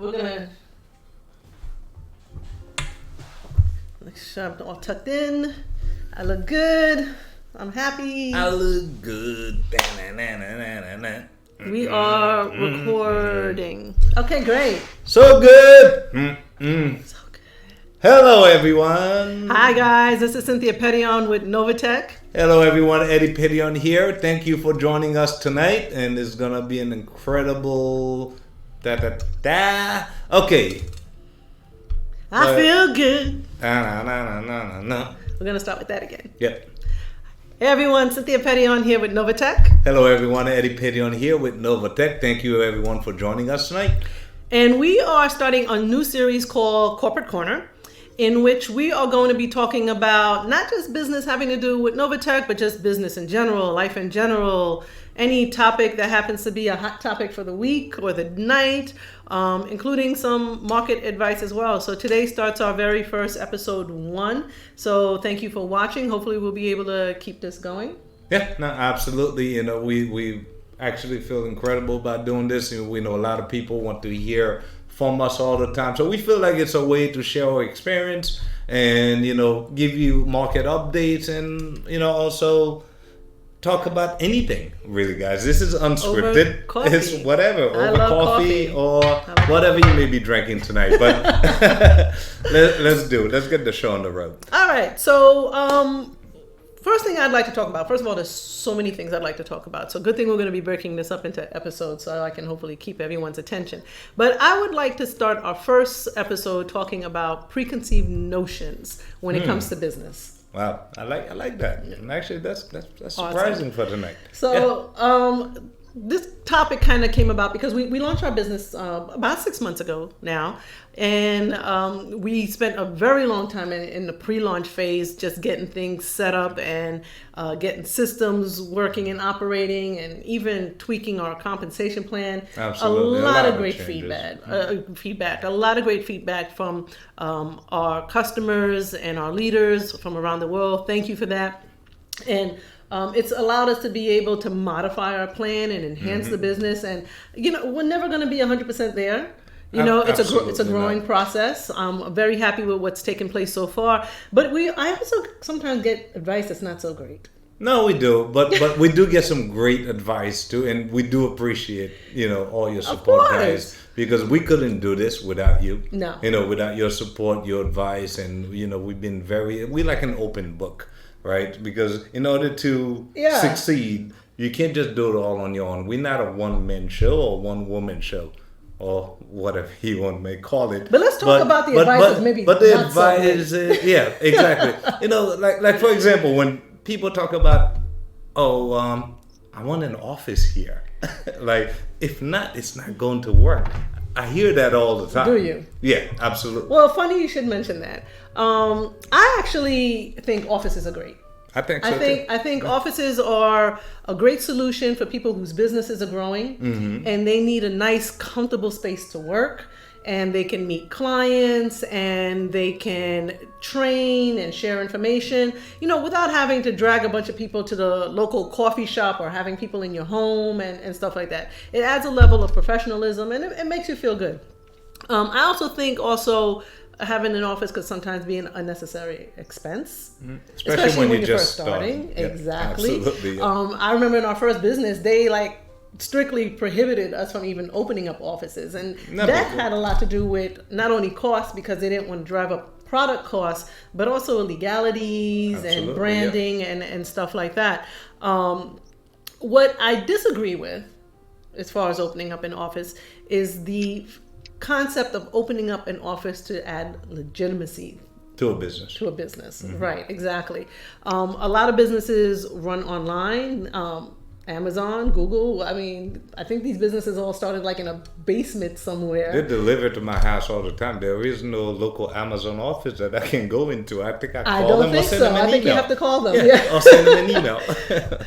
We're gonna make sure I'm all tucked in. I look good. I'm happy. I look good. We are recording. Okay, great. So good. So good. Hello, everyone. Hi, guys. This is Cynthia Petion with NovaTech. Hello, everyone. Eddy Petion here. Thank you for joining us tonight, and it's gonna be an incredible. Okay. I feel good. No. We're gonna start with that again. Yep. Hey, everyone. Cynthia Petion here with NovaTech. Hello, everyone. Eddy Petion here with NovaTech. Thank you, everyone, for joining us tonight. And we are starting a new series called Corporate Corner, in which we are going to be talking about not just business having to do with NovaTech, but just business in general, life in general, any topic that happens to be a hot topic for the week or the night, including some market advice as well. So today starts our very first episode 1. So thank you for watching. Hopefully we'll be able to keep this going. Yeah, no, absolutely. You know, we actually feel incredible about doing this. And we know a lot of people want to hear from us all the time. So we feel like it's a way to share our experience and, you know, give you market updates and, you know, also talk about anything, really, guys. This is unscripted. It's whatever, over coffee or whatever you may be drinking tonight. But let's do it. Let's get the show on the road. All right. So, first thing I'd like to talk about, first of all, there's so many things I'd like to talk about. So good thing we're going to be breaking this up into episodes so I can hopefully keep everyone's attention. But I would like to start our first episode talking about preconceived notions when it comes to business. Wow, I like that. And actually, that's surprising for tonight. So, this topic kind of came about because we launched our business about 6 months ago now. And we spent a very long time in the pre-launch phase just getting things set up and getting systems working and operating and even tweaking our compensation plan. Absolutely. A lot of great feedback. A lot of great feedback from our customers and our leaders from around the world. Thank you for that. And it's allowed us to be able to modify our plan and enhance the business. And, you know, we're never going to be 100% there. You know, it's a growing process. I'm very happy with what's taken place so far. But I also sometimes get advice that's not so great. No, we do. But we do get some great advice too. And we do appreciate, you know, all your support, guys. Because we couldn't do this without you. No. You know, without your support, your advice. And, you know, we're like an open book. Right? Because in order to succeed, you can't just do it all on your own. We're not a one-man show or one-woman show or whatever you may call it. But let's talk about the advice that's maybe But the not advice so is, yeah, exactly. You know, like for example, when people talk about, I want an office here. Like, if not, it's not going to work. I hear that all the time. Do you? Yeah, absolutely. Well, funny you should mention that. I actually think offices are great. I think so too. I think offices are a great solution for people whose businesses are growing and they need a nice, comfortable space to work. And they can meet clients and they can train and share information, you know, without having to drag a bunch of people to the local coffee shop or having people in your home and stuff like that. It adds a level of professionalism and it makes you feel good. I also think having an office could sometimes be an unnecessary expense, especially when you're first starting. Yeah, exactly. Absolutely. Yeah. I remember in our first business, they strictly prohibited us from even opening up offices, and that had a lot to do with not only cost because they didn't want to drive up product costs, but also legalities and branding and stuff like that. What I disagree with as far as opening up an office is the concept of opening up an office to add legitimacy to a business. Right, exactly. A lot of businesses run online. Amazon, Google. I mean, I think these businesses all started like in a basement somewhere. They deliver to my house all the time. There is no local Amazon office that I can go into. I think I call them or send them an email. I think you have to call them. Yeah. Or send them an email.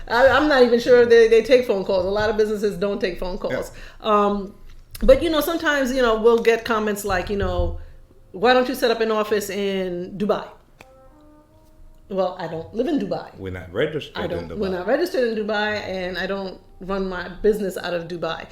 I'm not even sure they take phone calls. A lot of businesses don't take phone calls. Yeah. But, you know, sometimes, you know, we'll get comments like, you know, why don't you set up an office in Dubai? Well, I don't live in Dubai. We're not registered in Dubai. We're not registered in Dubai, and I don't run my business out of Dubai.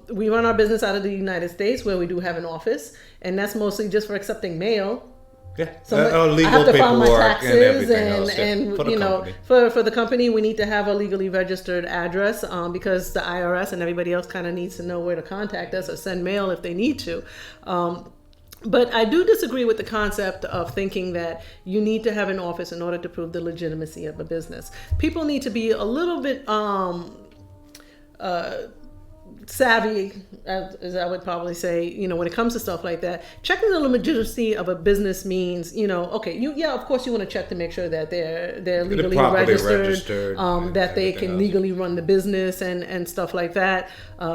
We run our business out of the United States, where we do have an office, and that's mostly just for accepting mail. Yeah, So legal I have to file my paperwork taxes, and everything else. and For the you know, company. for the company, we need to have a legally registered address, because the IRS and everybody else kind of needs to know where to contact us or send mail if they need to. But I do disagree with the concept of thinking that you need to have an office in order to prove the legitimacy of a business. People need to be a little bit savvy, as I would probably say, you know, when it comes to stuff like that. Checking the legitimacy of a business means, you know, okay, of course you want to check to make sure that they're legally registered, that they can legally run the business and stuff like that.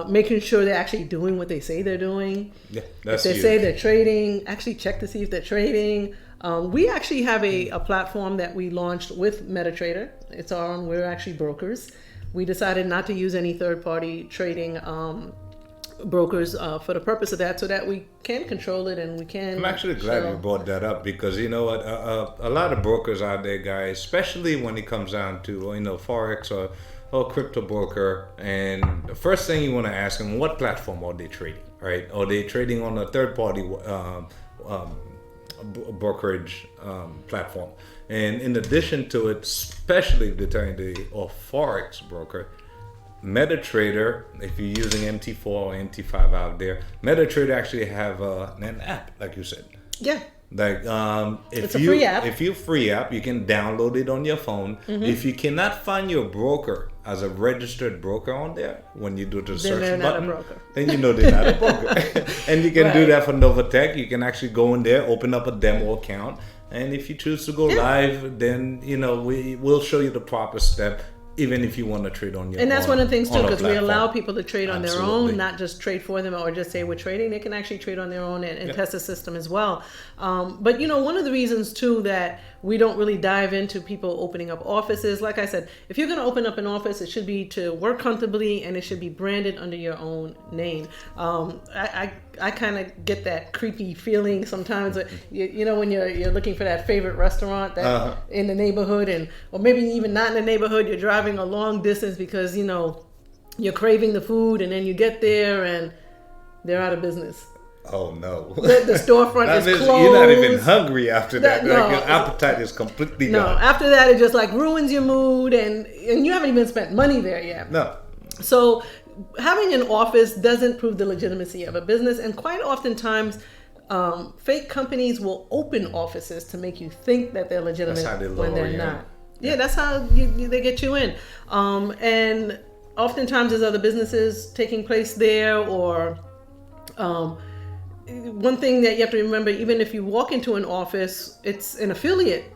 Making sure they're actually doing what they say they're doing. Yeah, that's if they say they're trading, actually check to see if they're trading. We actually have a platform that we launched with MetaTrader. We're actually brokers. We decided not to use any third-party trading brokers for the purpose of that, so that we can control it and we can. I'm actually glad you brought that up, because you know what, a lot of brokers out there, guys, especially when it comes down to Forex or crypto broker, and the first thing you want to ask them, what platform are they trading, right? Are they trading on a third-party brokerage platform? And in addition to it, especially if they're telling a Forex broker, MetaTrader, if you're using MT4 or MT5 out there, MetaTrader actually have an app, like you said. Yeah. Like it's a free app. If you're free app, you can download it on your phone. Mm-hmm. If you cannot find your broker as a registered broker on there, when you do the search button, then you know they're not a broker. And you can do that for NovaTech. You can actually go in there, open up a demo account, and if you choose to go live, then we'll show you the proper step. Even if you want to trade on your own. And that's one of the things too, because we allow people to trade on their own, not just trade for them or just say we're trading. They can actually trade on their own and test the system as well. But one of the reasons too that we don't really dive into people opening up offices, like I said, if you're going to open up an office, it should be to work comfortably and it should be branded under your own name. I kind of get that creepy feeling sometimes, when you're looking for that favorite restaurant that in the neighborhood, or maybe even not in the neighborhood, you're driving a long distance because you're craving the food, and then you get there and they're out of business. Oh no! The storefront is closed. You're not even hungry after that. No, your appetite is completely gone. No, after that it just ruins your mood, and you haven't even spent money there yet. No. So having an office doesn't prove the legitimacy of a business, and quite oftentimes fake companies will open offices to make you think that they're legitimate when they're not. Yeah, that's how they get you in. And oftentimes there's other businesses taking place there, or one thing that you have to remember, even if you walk into an office, it's an affiliate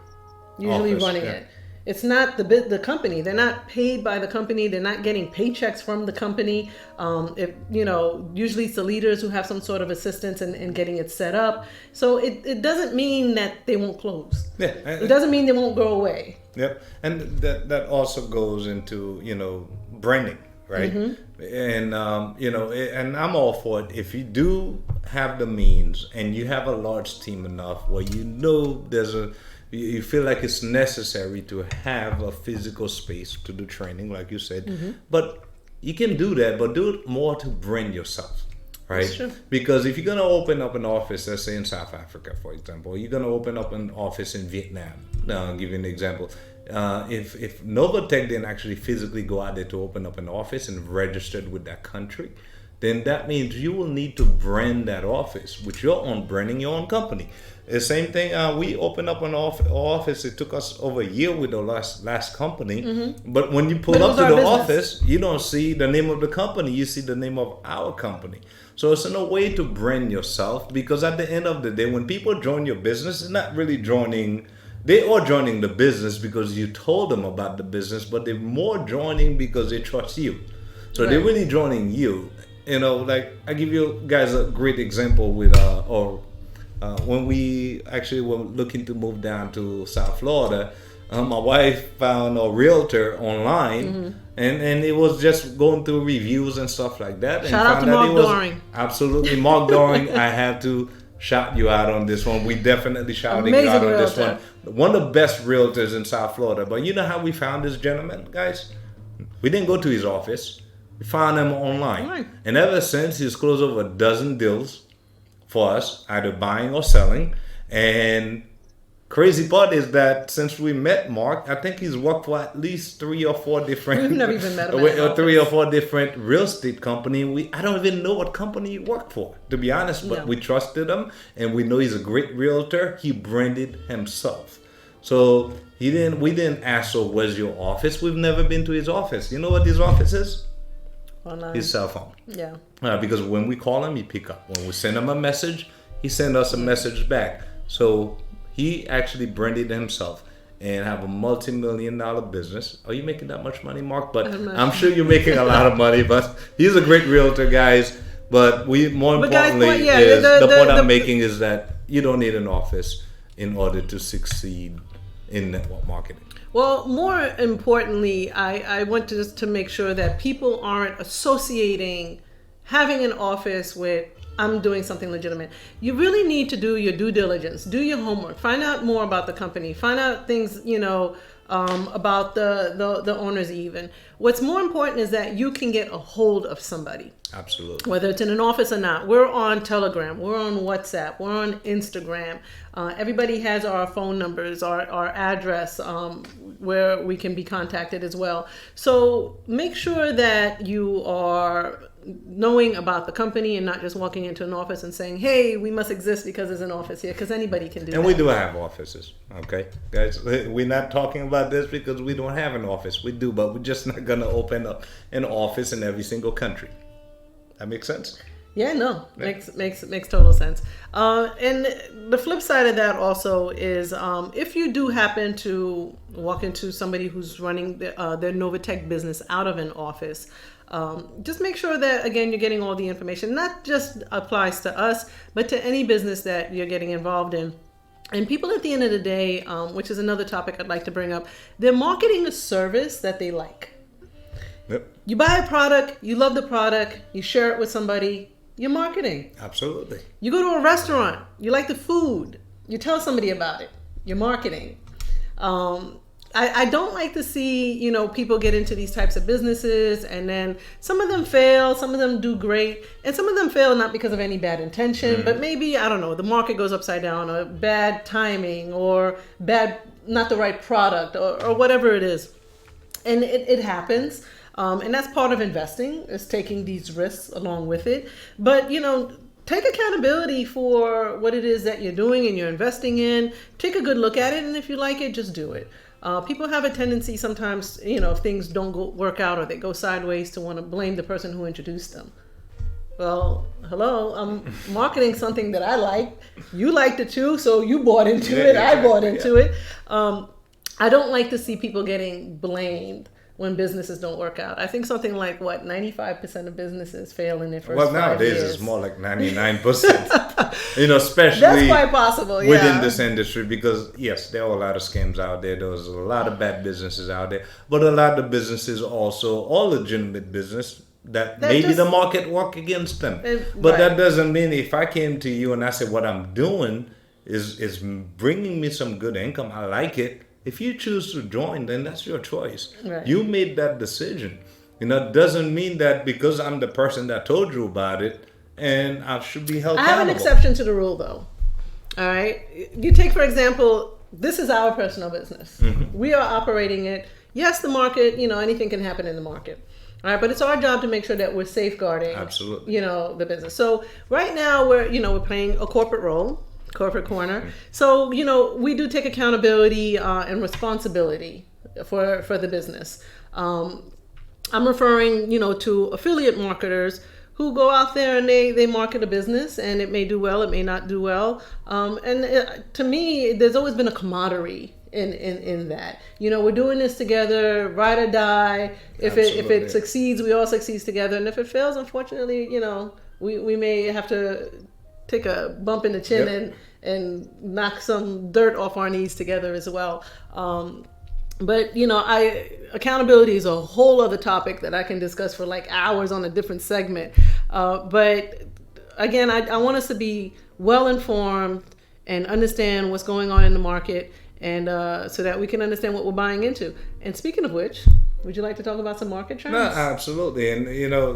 usually running it. It's not the company. They're not paid by the company. They're not getting paychecks from the company. Usually it's the leaders who have some sort of assistance in getting it set up. So it doesn't mean that they won't close. Yeah. It doesn't mean they won't go away. Yep. And that also goes into, branding, right? Mm-hmm. And, and I'm all for it. If you do have the means and you have a large team enough where you feel like it's necessary to have a physical space to do training, like you said. Mm-hmm. But you can do that, but do it more to brand yourself, right? That's true. Because if you're going to open up an office, let's say in South Africa, for example, you're going to open up an office in Vietnam. I'll give you an example. If NovaTech didn't actually physically go out there to open up an office and registered with that country, then that means you will need to brand that office with your own branding, your own company. The same thing, we opened up an office. It took us over a year with the last company. Mm-hmm. But when you pull up to the office, you don't see the name of the company. You see the name of our company. So it's in a way to brand yourself, because at the end of the day, when people join your business, they're not really joining. They are joining the business because you told them about the business, but they're more joining because they trust you. So They're really joining you. I give you guys a great example with when we actually were looking to move down to South Florida, my wife found a realtor online, mm-hmm. and it was just going through reviews and stuff like that. Shout out to Mark Doring. Absolutely, Mark Doring. I have to shout you out on this one. We definitely shouting you Amazing out on this realtor. one. One of the best realtors in South Florida. But you know how we found this gentleman, guys? We didn't go to his office. We found him online. Right. And ever since, he's closed over a dozen deals for us, either buying or selling. And crazy part is that since we met Mark, I think he's worked for at least 3 or 4 different. We've never even met him at an 3 or office. 4 different real estate company. I don't even know what company he worked for, to be honest. But Yeah. we trusted him, and we know he's a great realtor. He branded himself, so we didn't ask. So where's your office? We've never been to his office. You know what his office is? Online. His cell phone. Yeah. Because when we call him, he pick up. When we send him a message, he send us a message back. So he actually branded himself and have a multi-million-dollar business. Are you making that much money, Mark? But I'm sure you're making a lot of money. But he's a great realtor, guys. But more importantly, the point I'm making is that you don't need an office in order to succeed in network marketing. Well, more importantly, I want to just to make sure that people aren't associating having an office with I'm doing something legitimate. You really need to do your due diligence, do your homework, find out more about the company, find out things, about the owners even. What's more important is that you can get a hold of somebody. Absolutely. Whether it's in an office or not. We're on Telegram, we're on WhatsApp, we're on Instagram. Everybody has our phone numbers, our address, where we can be contacted as well. So make sure that you are knowing about the company and not just walking into an office and saying, hey, we must exist because there's an office here, because anybody can do that. And we do have offices, okay? Guys, we're not talking about this because we don't have an office. We do, but we're just not going to open up an office in every single country. That makes sense? Yeah, no, makes total sense. And the flip side of that also is if you do happen to walk into somebody who's running their NovaTech business out of an office, just make sure that, again, you're getting all the information. Not just applies to us, but to any business that you're getting involved in. And people at the end of the day, which is another topic I'd like to bring up, they're marketing a service that they like. Yep. You buy a product, you love the product, you share it with somebody, you're marketing. Absolutely. You go to a restaurant, you like the food, you tell somebody about it, you're marketing. I don't like to see, people get into these types of businesses and then some of them fail, some of them do great, and some of them fail not because of any bad intention, but maybe, I don't know, the market goes upside down or bad timing or not the right product or whatever it is. And it happens. And that's part of investing, is taking these risks along with it. But, take accountability for what it is that you're doing and you're investing in. Take a good look at it, and if you like it, just do it. People have a tendency sometimes, if things don't work out or they go sideways, to want to blame the person who introduced them. Well, hello, I'm marketing something that I like. You liked it too, so you bought into it. I bought into it. I don't like to see people getting blamed when businesses don't work out. I think something like 95% of businesses fail in their first 5 years. Well, nowadays it's more like 99%. Especially that's quite possible, yeah. Within this industry, because yes, there are a lot of scams out there. There's a lot of bad businesses out there, but a lot of businesses also, all legitimate business, that maybe the market work against them. But right. That doesn't mean if I came to you and I said what I'm doing is bringing me some good income, I like it. If you choose to join, then that's your choice. Right. You made that decision. It doesn't mean that because I'm the person that told you about it, and I should be held accountable. I have an exception to the rule, though. All right? You take, for example, this is our personal business. Mm-hmm. We are operating it. Yes, the market, anything can happen in the market. All right, but it's our job to make sure that we're safeguarding, absolutely, the business. So right now we're playing a corporate role. Corporate corner. So, we do take accountability and responsibility for the business. I'm referring, to affiliate marketers who go out there and they market a business, and it may do well, it may not do well. To me, there's always been a camaraderie in that. We're doing this together, ride or die. If it succeeds, we all succeed together. And if it fails, unfortunately, we may have to take a bump in the chin and knock some dirt off our knees together as well. But accountability is a whole other topic that I can discuss for like hours on a different segment. But again, I want us to be well informed and understand what's going on in the market, and so that we can understand what we're buying into. And speaking of which, would you like to talk about some market trends? No, absolutely. And,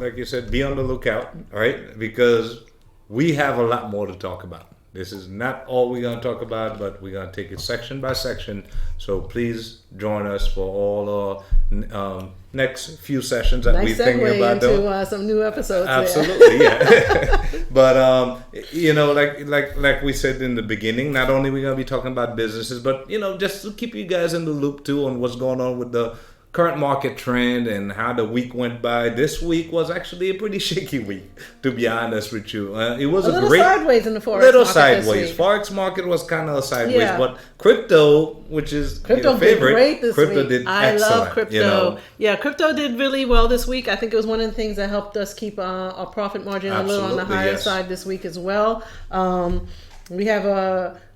like you said, be on the lookout, right? Because we have a lot more to talk about. This is not all we're going to talk about, but we're going to take it section by section. So please join us for all our next few sessions that we're thinking about. Into some new episodes. Absolutely, yeah. But like we said in the beginning, not only we're going to be talking about businesses, but just to keep you guys in the loop too on what's going on with the current market trend and how the week went by. This week was actually a pretty shaky week, to be honest with you. It was a great sideways in the Forex little market sideways. Forex market was kind of sideways, Yeah. but crypto, which is Crypto your favorite, did great this crypto week. did I excellent. love crypto. Yeah, crypto did really well this week. I think it was one of the things that helped us keep our profit margin a little on the Absolutely, higher yes. side this week as well. We have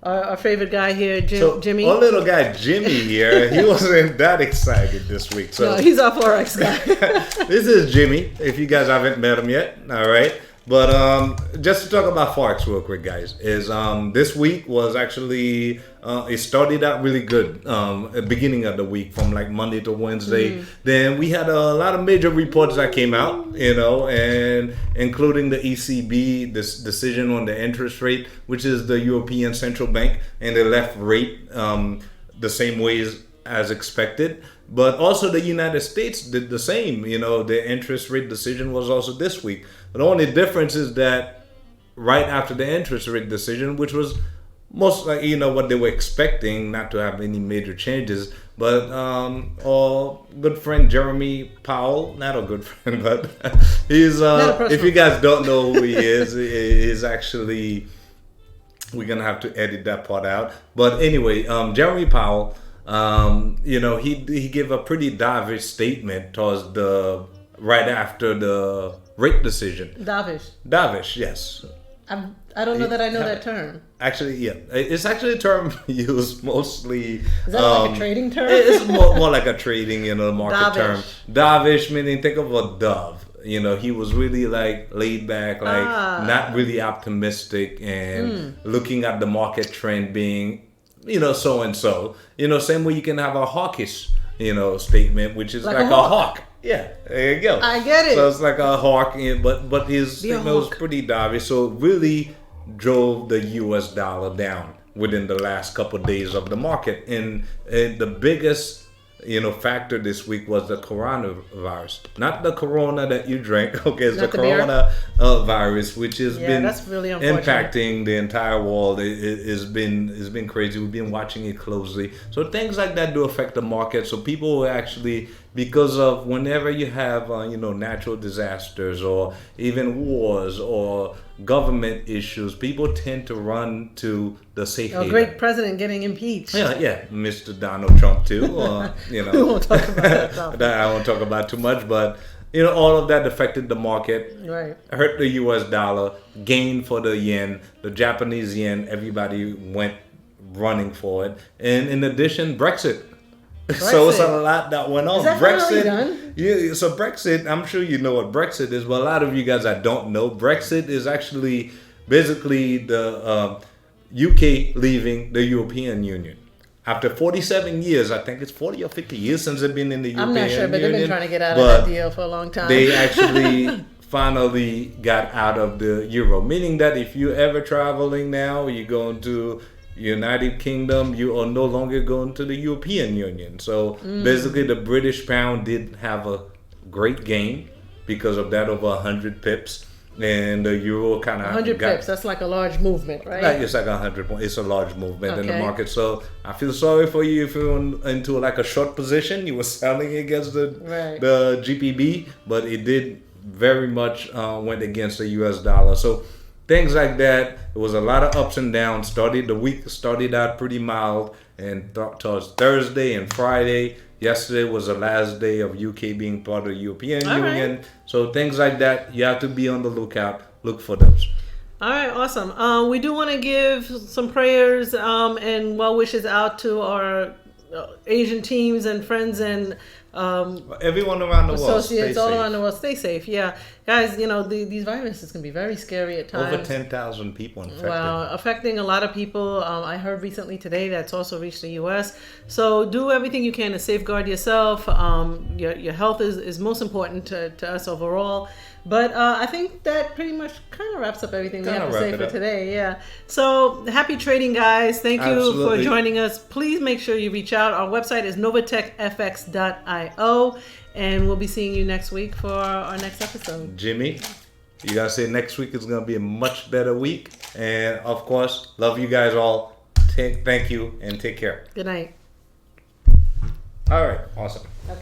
our favorite guy here, Jimmy. Our little guy Jimmy here, he wasn't that excited this week. So No, he's our Forex guy. this is Jimmy, if you guys haven't met him yet. All right. But just to talk about Forex real quick, guys, is this week was actually, it started out really good at the beginning of the week from like Monday to Wednesday. Then we had a lot of major reports that came out, and including the ECB, this decision on the interest rate, which is the European Central Bank, and the left rate the same ways as expected. But also the United States did the same. The interest rate decision was also this week. The only difference is that right after the interest rate decision, which was most like what they were expecting, not to have any major changes, but our good friend Jeremy Powell, not a good friend, but he's if you guys don't know who he is actually, we're gonna have to edit that part out. But anyway, Jeremy Powell, he gave a pretty dovish statement towards right after the rate decision. Dovish, yes. I don't know that I know that term. Actually, yeah, it's actually a term used mostly. Is that like a trading term? It's more like a trading, market term. Dovish. Dovish meaning, think of a dove. He was really like laid back, like not really optimistic, and looking at the market trend being, so and so. Same way you can have a hawkish, statement, which is like a hawk. Yeah, there you go. I get it. So it's like a hawk, but his statement was pretty dovish. So it really drove the U.S. dollar down within the last couple of days of the market. And the biggest, factor this week was the coronavirus. Not the corona that you drink, okay? It's the corona virus, which has been that's really impacting the entire world. It's been crazy. We've been watching it closely. So things like that do affect the market. So people will actually, because of whenever you have natural disasters or even wars or government issues, people tend to run to the safe haven. A great president getting impeached. Yeah, Mr. Donald Trump too. We won't talk about that. That I won't talk about too much, but all of that affected the market. Right. Hurt the U.S. dollar, gain for the yen, the Japanese yen. Everybody went running for it, and in addition, Brexit. So it's a lot that went on. Is that Brexit, done? Yeah. So Brexit, I'm sure you know what Brexit is, but a lot of you guys that don't know, Brexit is actually basically the UK leaving the European Union. After 47 years, I think it's 40 or 50 years since they've been in the European Union. I'm not sure, but they've been trying to get out of that deal for a long time. They actually finally got out of the euro, meaning that if you're ever traveling now, you're going to United Kingdom, you are no longer going to the European Union. So basically the British pound did have a great gain because of that, over 100 pips. And the euro kind of 100 pips, that's like a large movement, right? It's like 100 points. It's a large movement in the Okay. market. So I feel sorry for you if you're into like a short position. You were selling against the GPB, but it did very much went against the US dollar. So things like that. It was a lot of ups and downs. The week started out pretty mild, and towards Thursday and Friday. Yesterday was the last day of UK being part of the European Union. Right. So things like that, you have to be on the lookout. Look for those. All right, awesome. We do want to give some prayers and well wishes out to our Asian teams and friends and Everyone around the world, associates all around the world, stay safe. Yeah, guys, these viruses can be very scary at times. Over 10,000 people infected. Wow, affecting a lot of people. I heard recently today that's also reached the U.S. So do everything you can to safeguard yourself. Your health is most important to us overall. But I think that pretty much kind of wraps up everything we have to say for today. Yeah. So happy trading, guys. Thank you for joining us. Please make sure you reach out. Our website is NovaTechFX.io. And we'll be seeing you next week for our next episode. Jimmy, you got to say next week is going to be a much better week. And of course, love you guys all. Thank you and take care. Good night. All right. Awesome. Okay.